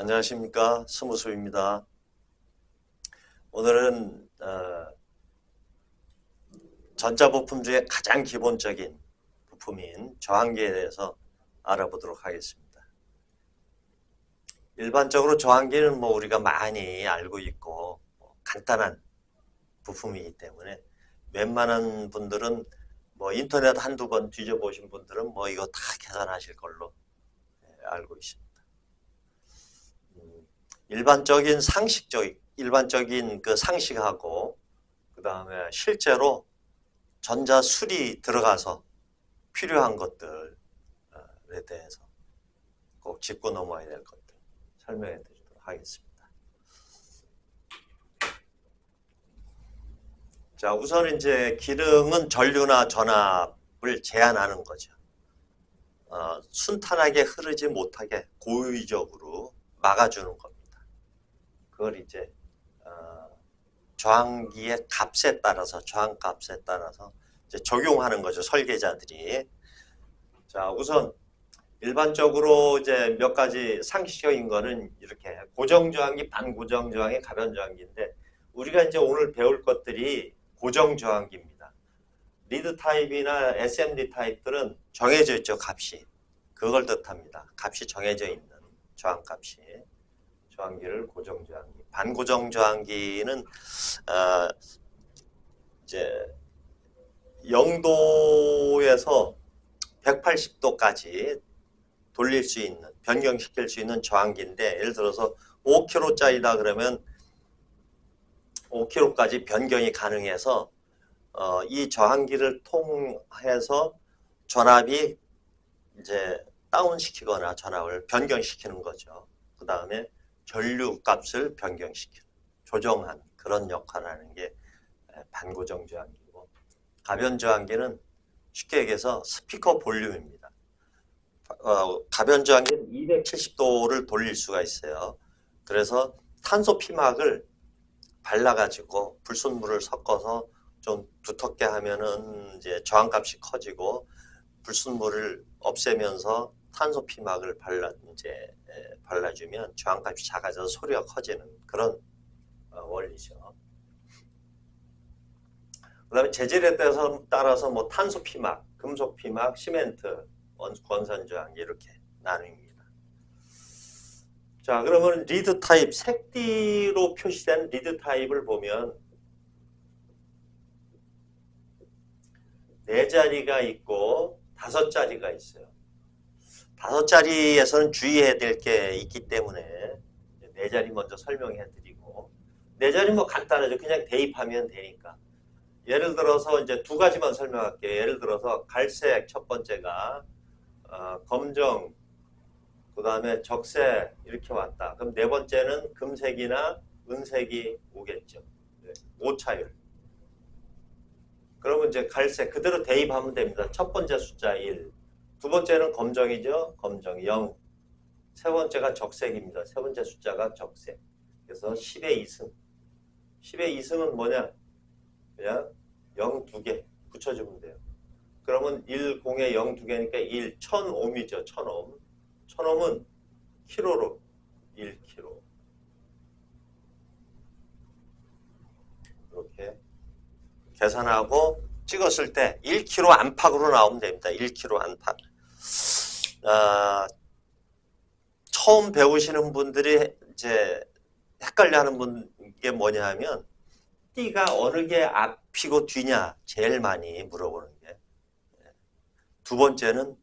안녕하십니까, 스무수입니다. 오늘은 전자부품 중에 가장 기본적인 부품인 저항기에 대해서 알아보도록 하겠습니다. 일반적으로 저항기는 우리가 많이 알고 있고 간단한 부품이기 때문에 웬만한 분들은 인터넷 한두 번 뒤져보신 분들은 이거 다 계산하실 걸로 알고 있습니다. 일반적인 그 상식하고 그 다음에 실제로 전자술이 들어가서 필요한 것들에 대해서 꼭 짚고 넘어야 될 것들 설명해 드리도록 하겠습니다. 자, 우선 이제 기능은 전류나 전압을 제한하는 거죠. 순탄하게 흐르지 못하게 고의적으로 막아주는 겁니다. 그걸 이제 저항기의 값에 따라서 저항값에 따라서 이제 적용하는 거죠, 설계자들이. 자, 우선 일반적으로 이제 몇 가지 상식적인 거는 이렇게 고정저항기, 반고정저항기, 가변저항기인데 우리가 이제 오늘 배울 것들이 고정저항기입니다. 리드 타입이나 SMD 타입들은 정해져 있죠, 값이. 그걸 뜻합니다. 값이 정해져 있는 저항값이. 저항기를 고정저항기. 반고정저항기는 이제 0도에서 180도까지 돌릴 수 있는, 변경시킬 수 있는 저항기인데, 예를 들어서 5kg짜리다 그러면 5kg까지 변경이 가능해서 이 저항기를 통해서 전압이 이제 다운시키거나 전압을 변경시키는 거죠. 그 다음에 전류 값을 변경시키는, 조정한 그런 역할을 하는 게 반고정 저항기고, 가변 저항기는 쉽게 얘기해서 스피커 볼륨입니다. 가변 저항기는 270도를 돌릴 수가 있어요. 그래서 탄소 피막을 발라가지고 불순물을 섞어서 좀 두텁게 하면은 이제 저항값이 커지고, 불순물을 없애면서 탄소 피막을 발라주면 저항값이 작아져서 소리가 커지는 그런 원리죠. 그 다음에 재질에 따라서 탄소 피막, 금속 피막, 시멘트, 권선 저항기 이렇게 나뉩니다. 자, 그러면 리드 타입, 색띠로 표시된 리드 타입을 보면 네 자리가 있고 5자리가 있어요. 5자리에서는 주의해야 될 게 있기 때문에 네 자리 먼저 설명해 드리고, 네 자리 간단하죠. 그냥 대입하면 되니까. 예를 들어서 이제 두 가지만 설명할게요. 예를 들어서 갈색 첫 번째가 검정, 그 다음에 적색 이렇게 왔다. 그럼 네 번째는 금색이나 은색이 오겠죠. 네, 오차율. 그러면 이제 갈색 그대로 대입하면 됩니다. 첫 번째 숫자 1, 두 번째는 검정이죠. 검정 0, 세 번째가 적색입니다. 세 번째 숫자가 적색. 그래서 10의 2승. 10의 2승은 뭐냐? 그냥 0 2개 붙여주면 돼요. 그러면 1, 0에 0 2개니까 1, 1000옴이죠. 1000옴. 1000옴은 킬로로 1kg. 이렇게 계산하고 찍었을 때 1kg 안팎으로 나오면 됩니다. 1kg 안팎. 처음 배우시는 분들이 이제 헷갈려하는 게 뭐냐 하면 띠가 어느 게 앞이고 뒤냐 제일 많이 물어보는 게. 두 번째는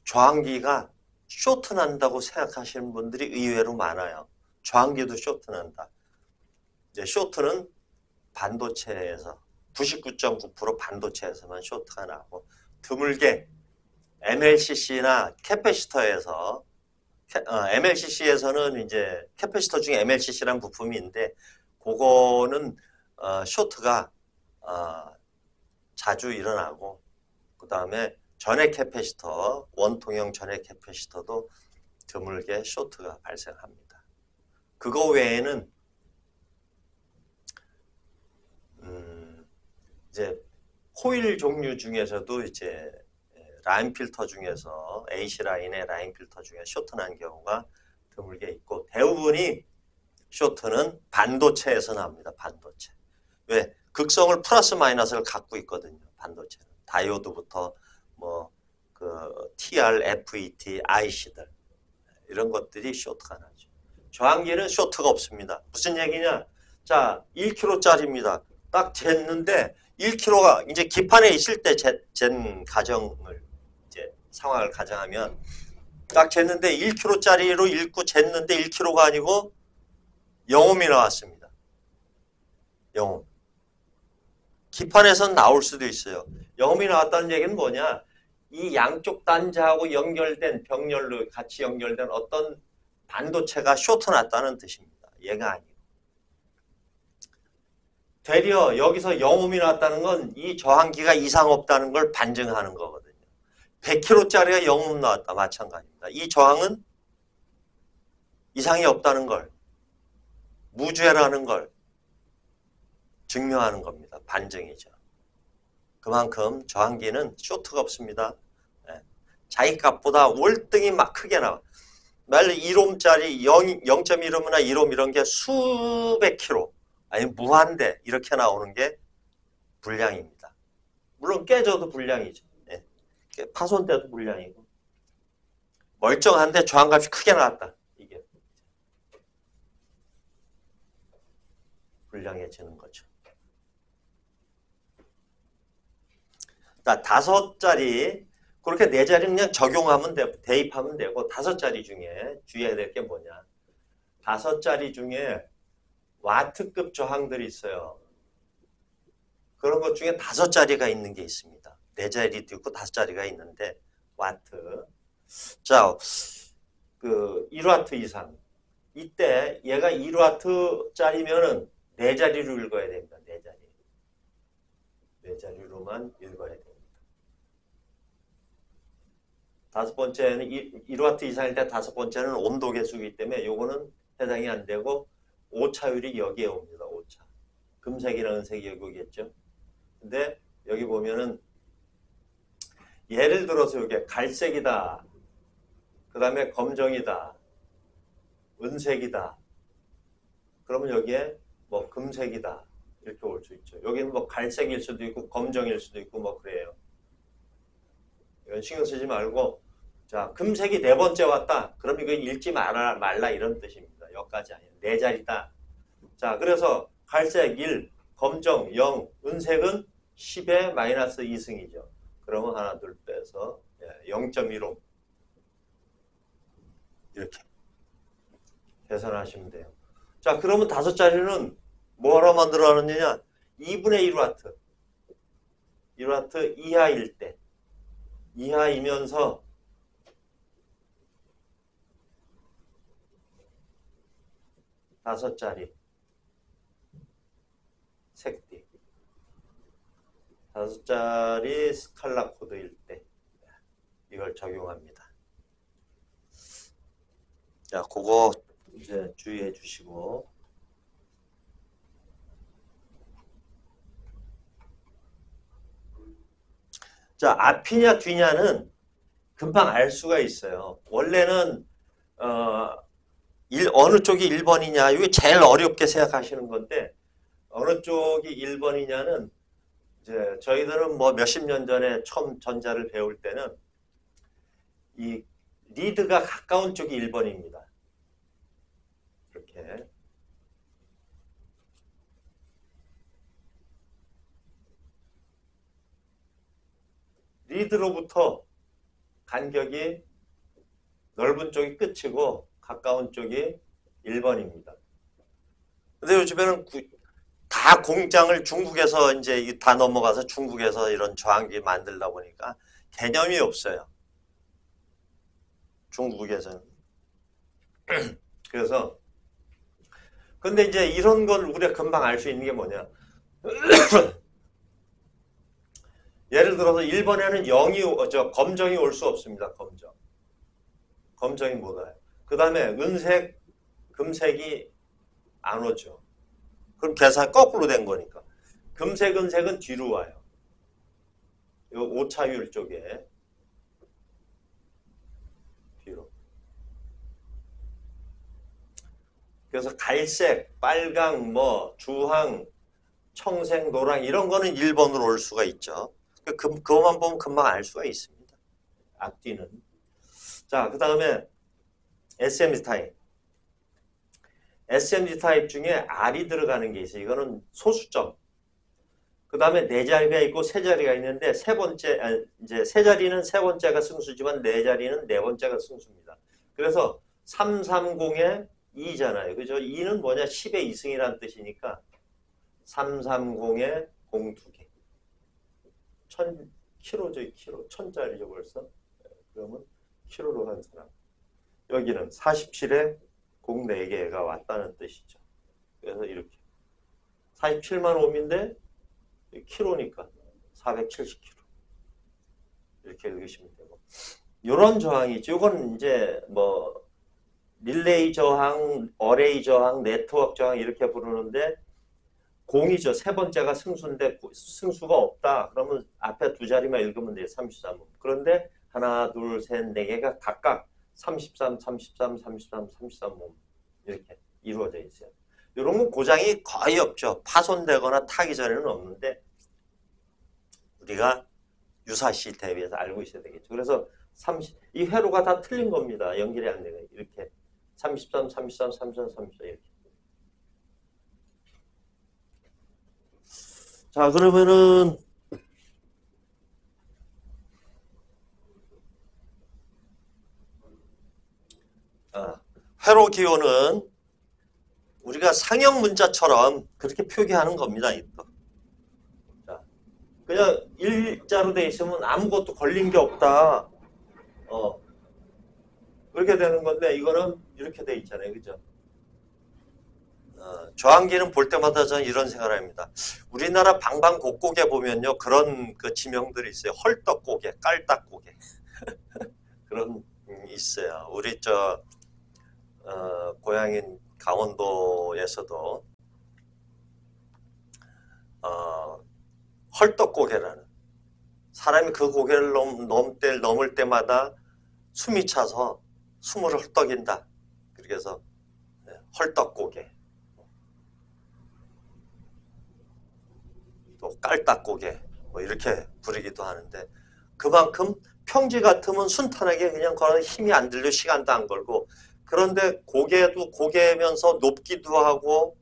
저항기가 쇼트난다고 생각하시는 분들이 의외로 많아요. 저항기도 쇼트난다. 이제 쇼트는 반도체에서 99.9% 반도체에서만 쇼트가 나고, 드물게 MLCC나 캐패시터에서 MLCC에서는 이제 캐패시터 중에 MLCC라는 부품인데 그거는 쇼트가 자주 일어나고, 그 다음에 전해 캐패시터, 원통형 전해 캐패시터도 드물게 쇼트가 발생합니다. 그거 외에는 이제 코일 종류 중에서도 이제 라인 필터 중에서 AC 라인의 라인 필터 중에 쇼트난 경우가 드물게 있고 대부분이 쇼트는 반도체에서 나옵니다. 반도체. 왜? 극성을 플러스 마이너스를 갖고 있거든요. 반도체는. 다이오드부터 뭐 그 TR, FET, IC들 이런 것들이 쇼트가 나죠. 저항기는 쇼트가 없습니다. 무슨 얘기냐? 자, 1kg짜리입니다. 딱 쟀는데 1kg가 이제 기판에 있을 때 잰 가정을 이제 상황을 가정하면 딱 쟀는데 1kg짜리로 읽고 쟀는데 1kg가 아니고 0옴이 나왔습니다. 0옴. 기판에선 나올 수도 있어요. 0옴이 나왔다는 얘기는 뭐냐? 이 양쪽 단자하고 연결된 병렬로 같이 연결된 어떤 반도체가 쇼트 났다는 뜻입니다. 얘가 아니고. 되려 여기서 0옴이 났다는 건 이 저항기가 이상 없다는 걸 반증하는 거거든요. 100kg짜리가 0옴 나왔다. 마찬가지입니다. 이 저항은 이상이 없다는 걸, 무죄라는 걸 증명하는 겁니다. 반증이죠. 그만큼 저항기는 쇼트가 없습니다. 네. 자기 값보다 월등히 막 크게 나와. 만약 1옴짜리 0.1옴이나 1옴 이런 게 수백 킬로 아니 무한대 이렇게 나오는 게 불량입니다. 물론 깨져도 불량이죠. 네. 파손돼도 불량이고 멀쩡한데 저항값이 크게 나왔다. 이게 불량해지는 거죠. 5자리 그렇게 4자리 그냥 적용하면 되고 대입하면 되고 5자리 중에 주의해야 될 게 뭐냐. 5자리 중에 와트급 저항들이 있어요. 그런 것 중에 5자리가 있는 게 있습니다. 4자리도 있고 5자리가 있는데 와트. 자, 그 1와트 이상. 이때 얘가 1와트짜리면은 4자리로 읽어야 됩니다. 4자리. 4자리로만 읽어야 됩니다. 5번째는 1와트 이상일 때 5번째는 온도 계수이기 때문에 요거는 해당이 안 되고 오차율이 여기에 옵니다. 오차. 금색이랑 은색이 여기 오겠죠. 근데 여기 보면은 예를 들어서 이게 갈색이다. 그 다음에 검정이다. 은색이다. 그러면 여기에 뭐 금색이다. 이렇게 올 수 있죠. 여기는 뭐 갈색일 수도 있고 검정일 수도 있고 뭐 그래요. 이건 신경 쓰지 말고 자 금색이 4번째 왔다. 그럼 이거 읽지 말라 이런 뜻입니다. 여기까지 아니에요. 4자리다. 자 그래서 갈색 1, 검정 0, 은색은 10의 마이너스 2승이죠. 그러면 하나 둘 빼서 0.15 이렇게 계산하시면 돼요. 자 그러면 5자리는 뭐하러 만들어놨느냐 2분의 1와트 1와트 이하일 때 이하이면서 5자리 색띠 5자리 스칼라 코드일 때 이걸 적용합니다. 자 그거 이제 주의해 주시고 자 앞이냐 뒤냐는 금방 알 수가 있어요. 원래는 어느 쪽이 1번이냐 이게 제일 어렵게 생각하시는 건데 어느 쪽이 1번이냐는 이제 저희들은 뭐 몇십 년 전에 처음 전자를 배울 때는 이 리드가 가까운 쪽이 1번입니다. 이렇게 리드로부터 간격이 넓은 쪽이 끝이고 가까운 쪽이 1번입니다. 근데 요즘에는 다 공장을 중국에서 이제 다 넘어가서 중국에서 이런 저항기 만들다 보니까 개념이 없어요. 중국에서는. 그래서 근데 이제 이런 걸 우리가 금방 알 수 있는 게 뭐냐. 예를 들어서 1번에는 0이 검정이 올 수 없습니다. 검정이 못 와요. 그 다음에 은색, 금색이 안 오죠. 그럼 계산 거꾸로 된 거니까. 금색, 은색은 뒤로 와요. 이 오차율 쪽에 뒤로. 그래서 갈색, 빨강, 뭐 주황, 청색, 노랑 이런 거는 1번으로 올 수가 있죠. 그것만 보면 금방 알 수가 있습니다. 앞뒤는. 자, 그 다음에 SMG 타입. SMG 타입 중에 R이 들어가는 게 있어요. 이거는 소수점. 그 다음에 네 자리가 있고 세 자리가 있는데 이제 세 자리는 세 번째가 승수지만 네 자리는 네 번째가 승수입니다. 그래서 330에 2잖아요. 그죠? 2는 뭐냐? 10의 2승이라는 뜻이니까 330에 0 2개. 1000kg죠, 키로. 1000짜리죠, 벌써. 그러면 키로로 간 사람. 여기는 47에 0 4개가 왔다는 뜻이죠. 그래서 이렇게. 47만 옴인데 키로니까 470kg. 이렇게 읽으시면 되고. 이런 저항이 있죠. 이건 이제 뭐 릴레이 저항, 어레이 저항, 네트워크 저항 이렇게 부르는데 공이죠. 세 번째가 승수인데 승수가 없다. 그러면 앞에 두 자리만 읽으면 돼요. 33음. 그런데 하나, 둘, 셋, 네 개가 각각 33, 33, 33, 33음 이렇게 이루어져 있어요. 이런 건 고장이 거의 없죠. 파손되거나 타기 전에는 없는데 우리가 유사시 대비해서 알고 있어야 되겠죠. 그래서 이 회로가 다 틀린 겁니다. 연결이 안 되는 이렇게 33, 33, 33, 34 이렇게. 자, 그러면은 회로 기호는 우리가 상형 문자처럼 그렇게 표기하는 겁니다. 자, 그냥 일자로 돼 있으면 아무것도 걸린 게 없다. 그렇게 되는 건데 이거는 이렇게 돼 있잖아요. 그죠? 저항기는 볼 때마다 저는 이런 생각을 합니다. 우리나라 방방곡곡에 보면요. 그런 그 지명들이 있어요. 헐떡고개, 깔딱고개. 그런 있어요. 우리 고향인 강원도에서도 헐떡고개라는 사람이 그 고개를 넘을 때마다 숨이 차서 숨을 헐떡인다. 그렇게 해서 헐떡고개 또 깔딱고개 뭐 이렇게 부르기도 하는데 그만큼 평지 같으면 순탄하게 그냥 걸어 힘이 안 들려 시간도 안 걸고 그런데 고개도 고개면서 높기도 하고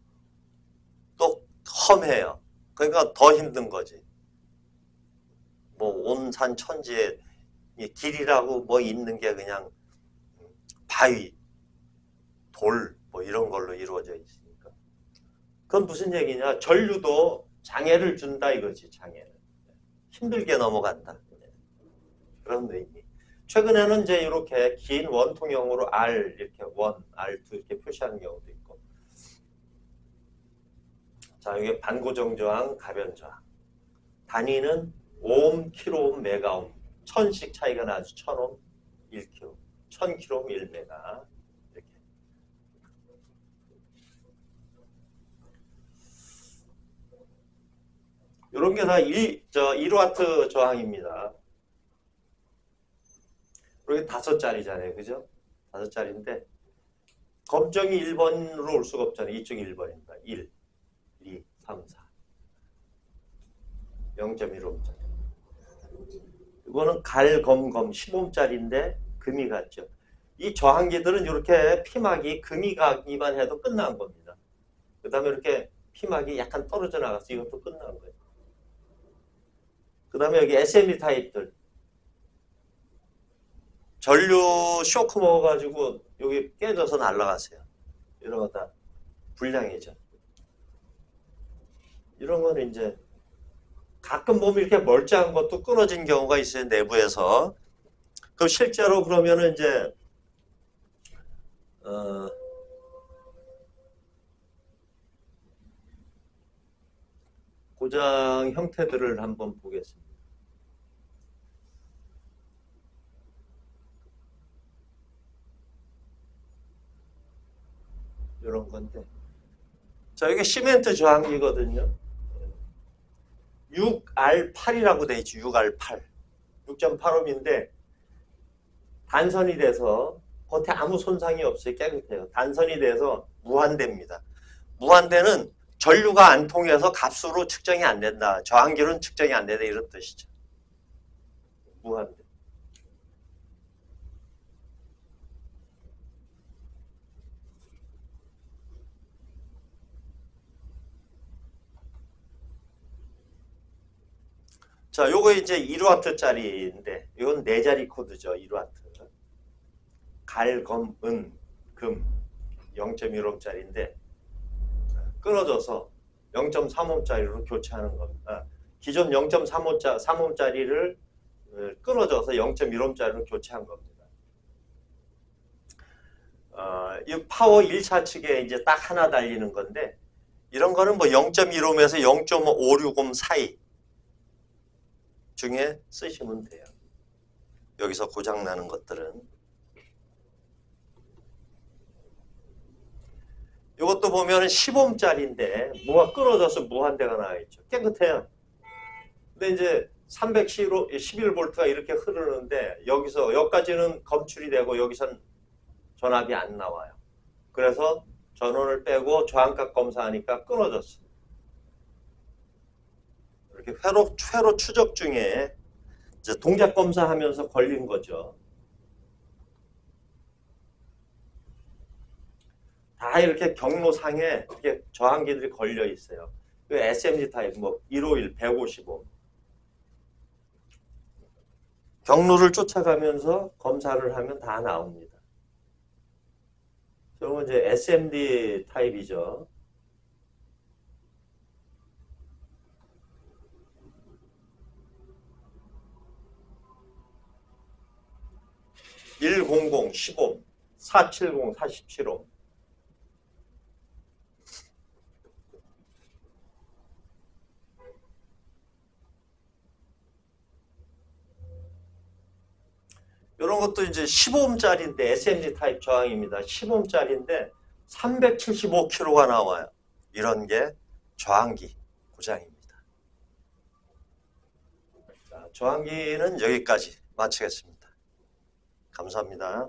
또 험해요. 그러니까 더 힘든 거지. 뭐 온산 천지에 길이라고 뭐 있는 게 그냥 바위, 돌 뭐 이런 걸로 이루어져 있으니까. 그건 무슨 얘기냐? 전류도 장애를 준다 이거지. 장애를. 힘들게 넘어간다. 그런 의미. 최근에는 이제 이렇게 긴 원통형으로 R 이렇게 원, R2 이렇게 표시하는 경우도 있고. 자, 이게 반고정 저항, 가변 저항. 단위는 오hm, 킬로옴, 메가옴. 1000씩 차이가 나죠. 1000옴, 1kg. 1000kg, 1메가. 이렇게. 이런 게 다 1와트 저항입니다. 이렇게 5짜리잖아요. 그죠? 5짜리인데 검정이 1번으로 올 수가 없잖아요. 이쪽이 1번입니다. 1, 2, 3, 4. 0.15짜리. 이거는 갈검검 15짜리인데 금이 갔죠. 이 저항기들은 이렇게 피막이 금이 가기만 해도 끝난 겁니다. 그 다음에 이렇게 피막이 약간 떨어져 나가서 이것도 끝난 거예요. 그 다음에 여기 SMD 타입들. 전류 쇼크 먹어가지고 여기 깨져서 날아가세요. 이런 거 다 불량이죠. 이런 거는 이제 가끔 보면 이렇게 멀쩡한 것도 끊어진 경우가 있어요. 내부에서. 그럼 실제로 그러면은 이제 고장 형태들을 한번 보겠습니다. 이런 건데. 자, 이게 시멘트 저항기거든요. 6R8이라고 돼 있죠. 6R8. 6.85인데 단선이 돼서 겉에 아무 손상이 없어요. 깨끗해요. 단선이 돼서 무한대입니다. 무한대는 전류가 안 통해서 값으로 측정이 안 된다. 저항기로는 측정이 안 된다. 이런 뜻이죠. 무한대. 자, 요거 이제 1W짜리인데, 이건 4자리 코드죠. 1W. 갈, 검, 은, 금. 0.1옴짜리인데, 끊어져서 0.3옴짜리로 교체하는 겁니다. 기존 0.3옴짜리를 끊어져서 0.1옴짜리로 교체한 겁니다. 이 파워 1차 측에 이제 딱 하나 달리는 건데, 이런 거는 뭐 0.1옴에서 0.565옴 사이 중에 쓰시면 돼요. 여기서 고장나는 것들은. 이것도 보면 10옴짜리인데 뭐가 끊어져서 무한대가 나와 있죠. 깨끗해요. 근데 이제 311V가 이렇게 흐르는데 여기까지는 검출이 되고 여기선 전압이 안 나와요. 그래서 전원을 빼고 저항값 검사하니까 끊어졌어요. 이렇게 회로 추적 중에 이제 동작 검사하면서 걸린 거죠. 다 이렇게 경로상에 이렇게 저항기들이 걸려 있어요. 그 SMD 타입 뭐 151, 155 경로를 쫓아가면서 검사를 하면 다 나옵니다. 저건 이제 SMD 타입이죠. (100) 15, 470, 47옴. 이런 것도 이제 15옴짜리인데 SMD 타입 저항입니다. 15옴짜리인데 375kg가 나와요. 이런 게 저항기 고장입니다. 자, 저항기는 여기까지 마치겠습니다. 감사합니다.